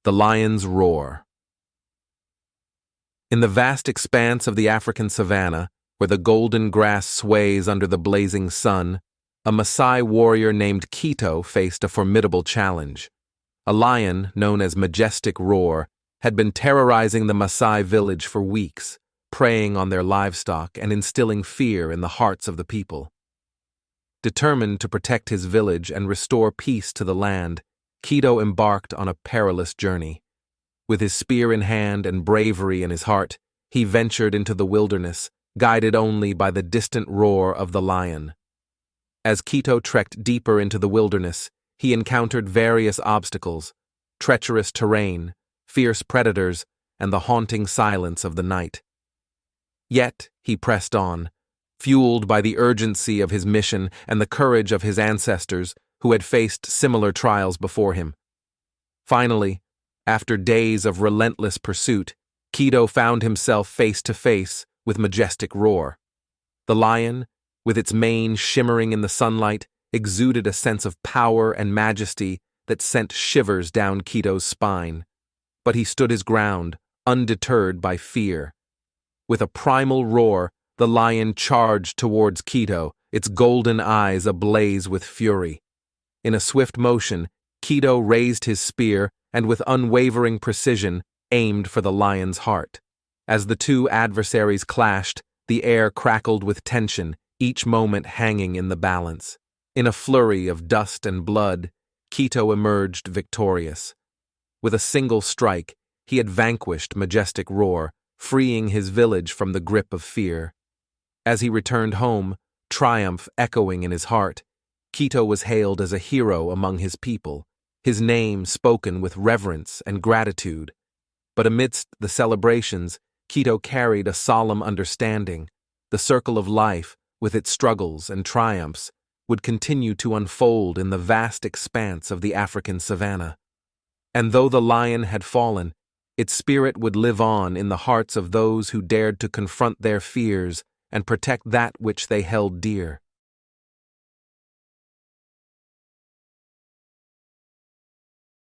The lion's roar. In the vast expanse of the African savannah, where the golden grass sways under the blazing sun, a Maasai warrior named Kito faced a formidable challenge. A lion, known as Majestic Roar, had been terrorizing the Maasai village for weeks, preying on their livestock and instilling fear in the hearts of the people. Determined to protect his village and restore peace to the land, Kito embarked on a perilous journey. With his spear in hand and bravery in his heart, he ventured into the wilderness, guided only by the distant roar of the lion. As Kito trekked deeper into the wilderness, he encountered various obstacles: treacherous terrain, fierce predators, and the haunting silence of the night. Yet he pressed on, fueled by the urgency of his mission and the courage of his ancestors who had faced similar trials before him. Finally, after days of relentless pursuit, Kito found himself face to face with Majestic Roar. The lion, with its mane shimmering in the sunlight, exuded a sense of power and majesty that sent shivers down Kito's spine. But he stood his ground, undeterred by fear. With a primal roar, the lion charged towards Kito, its golden eyes ablaze with fury. In a swift motion, Kito raised his spear and with unwavering precision aimed for the lion's heart. As the two adversaries clashed, the air crackled with tension, each moment hanging in the balance. In a flurry of dust and blood, Kito emerged victorious. With a single strike, he had vanquished Majestic Roar, freeing his village from the grip of fear. As he returned home, triumph echoing in his heart, Kito was hailed as a hero among his people, his name spoken with reverence and gratitude. But amidst the celebrations, Kito carried a solemn understanding. The circle of life, with its struggles and triumphs, would continue to unfold in the vast expanse of the African savannah. And though the lion had fallen, its spirit would live on in the hearts of those who dared to confront their fears and protect that which they held dear.